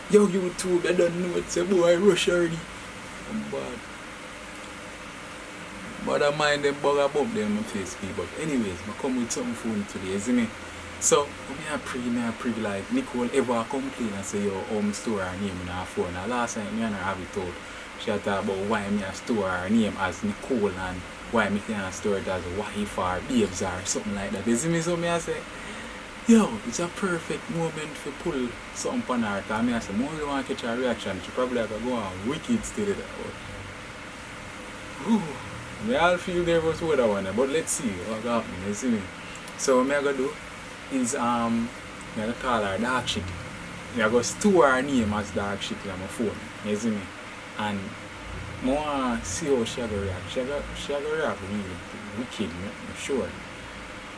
Yo, YouTube, I don't know what's a boy rush already. I'm bad. But I mind them bug about them on Facebook. But anyways, I come with something phone today, you see me? So, me a pray like Nicole ever complain and say, yo, my store her name in her phone. And last time me and her have it out. She talk about why me a store her name as Nicole and why me can't store it as wife or babes or something like that. You see me? So me I say, yo, it's a perfect moment to pull something on her. Because I say, more you want to catch a reaction, she probably have to go on wicked still. I all feel nervous with that one, but let's see what happens, you see me? So what I'm going to do is, I'm going to call her Dawg Shit. I'm going to store her name as Dawg Shit on my phone, you see me? And I want to see how she going to react. She going to react really wicked, I'm sure.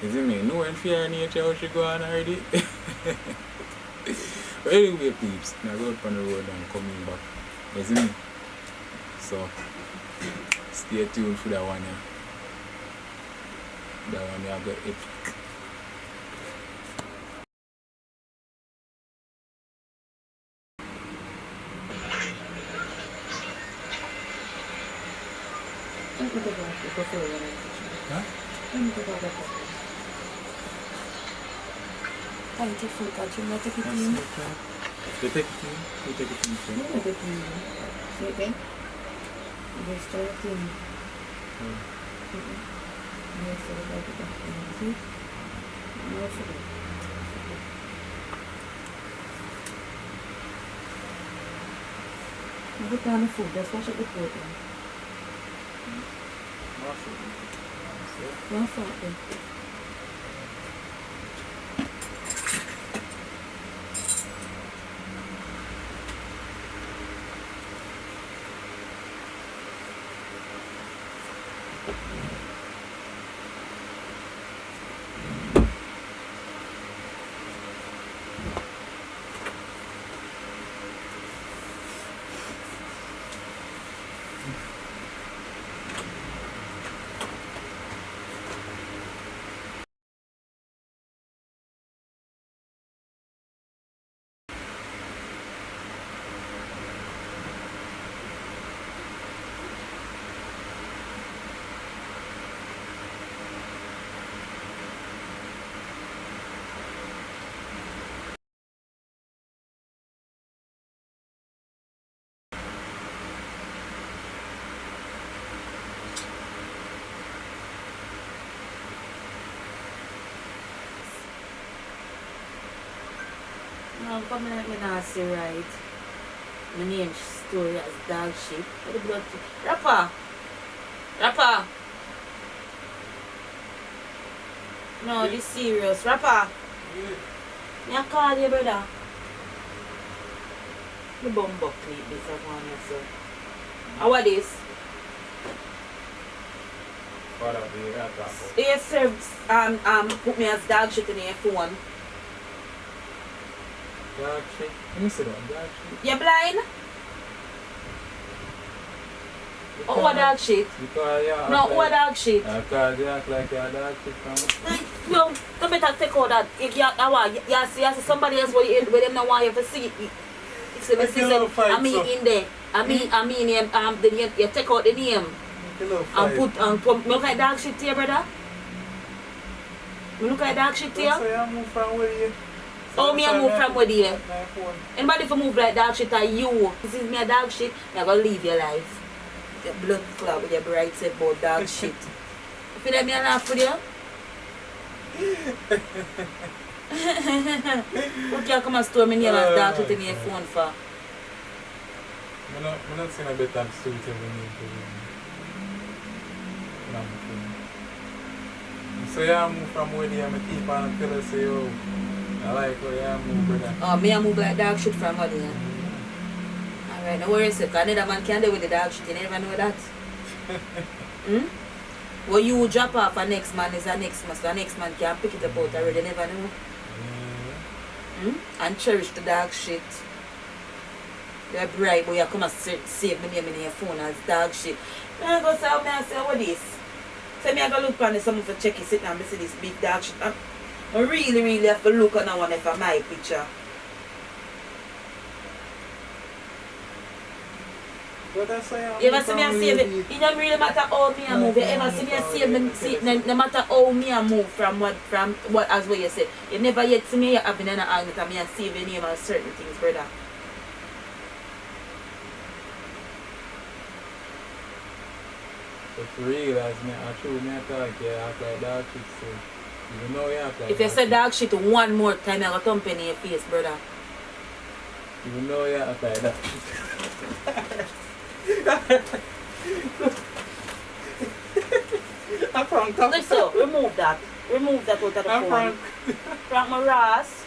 You see me? Knowing fear nature how she go on already. But anyway, peeps, I'm going to go up on the road and coming back. You see me? So, stay tuned for that one, yeah. That one, yeah, got epic. Huh? Thank you for that. You want to take it in? You take it in? You take it in? You take it in. See it then? You just start it in. Yes, so like that. See? No, sugar. You put down the food. Just wash up the food then. One salt then. No, come like me not see right. My name story as Dawg Shit. What the blood? Rapper! Rapper! No, this serious. Rapper! Yeah. Me call you, brother. The bum buck clip this up on yourself. How are this? What are the rapper? Yes, sir. Put me as Dawg Shit in your phone. Dawg Shit? Let me see that. Dawg Shit. You blind? Oh, what Dawg Shit? Because you act No, like, what Dawg Shit? because you act like you're Dawg Shit from... No, you better take out that. You see somebody else where them not want you to see it. It's a system. I mean in there. I mean then you take out the name and put me look like Dawg Shit here, brother. Me look like Dawg Shit here. So you move from where you... Oh, me I move from where you? Anybody if you move like Dawg Shit are you? This is me a Dawg Shit, you're gonna live your life. Your blood clot with your bright set about Dawg Shit. You feel like me a laugh with you? What can you come and store me name as Dawg Shit in your phone for? I'm not saying a better suitable name for you. No, so you move from where you and keep on and tell us, say, oh, I like where you move, brother. Oh, me I move like Dawg Shit from where you? Alright, no worries, because another man can't do with the Dawg Shit, you never know that. When you drop off a next man is a next man, so the next man can pick it up out already, you never know. And cherish the Dawg Shit. You're bright, but you come and save my name in your phone as Dawg Shit. I go say, I say, what this? So me I go look on this, someone to check it, sit and see this big Dawg Shit. I really have to look on that one for my picture. But that's why You ever see me and save it? It don't really matter how me a move. You ever see me and save me? No matter how me a move from what as what you say. You never yet see me having an argument and me and save your name on certain things, brother. But for real, as me, I show me a talk, you act like dog shit, so you know you act like if you say dog shit one more time, I'm going to thump in your face, brother. You know you act like dog shit. I prank. Listen, remove that. Remove that out of the phone. Prank. Prank my Ross.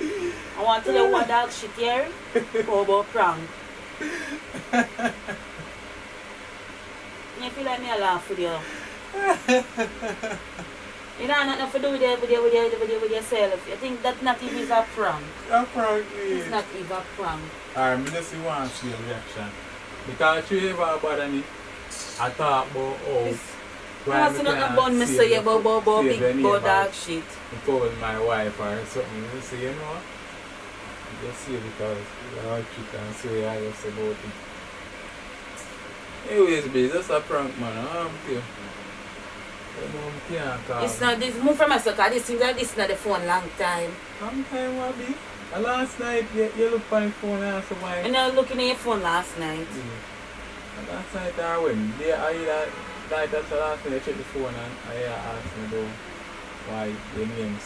I want to tell you what dog shit here. How about prank? You feel like me a laugh with you. You know nothing to do with yourself. You think that not even is a prank. A prank, yeah. It's not even a prank. Alright, me just want to see your reaction. Because you ever bother me, I thought about You must not about me say about big dog shit. I told my wife or something. You say, you know, just see because you are cheat and say I just about it. Anyways, babe, that's a prank, man. I'm here. It's not this. Move from my circle. This thing that this is not the phone long time. Long time, what be? Last night, you look on the phone and ask why. And I was looking at your phone last night. Yeah. Last night, I went. Like that's the last time I checked the phone and I asked me about why your name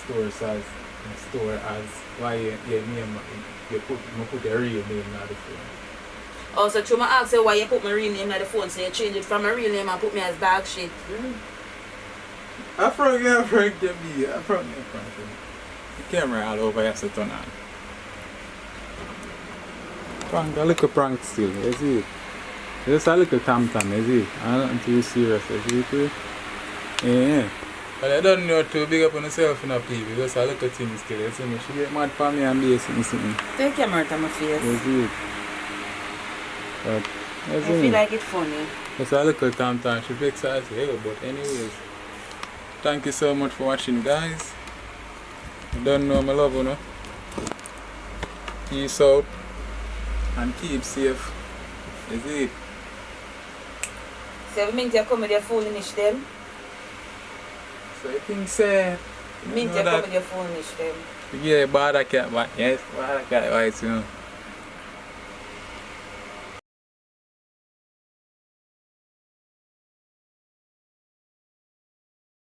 why your name, you put your real name on the phone. Also, through my ask you why you put my real name on the phone, so you change it from my real name and put me as dog shit. Yeah. I prank to me. I prank. The camera all over here, so turn on. Prank, a little prank still, you see it? Just a little tam-tam, you see it? I'm not too serious, you see it? Yeah. But I don't know to big up on yourself in a people, just a little thing still, you see me? She get mad for me and be something. Take your camera to my face. You see it? But, I feel like it's funny. Just a little tam-tam, she fix her hair, but anyways. Thank you so much for watching, guys. You don't know my love, you know? Peace out. And keep safe. Is it? So you mean you come with your foolish them? So you think say You mean you come with your foolish them? yeah, bad cat, but yes, bad cat, right, you know.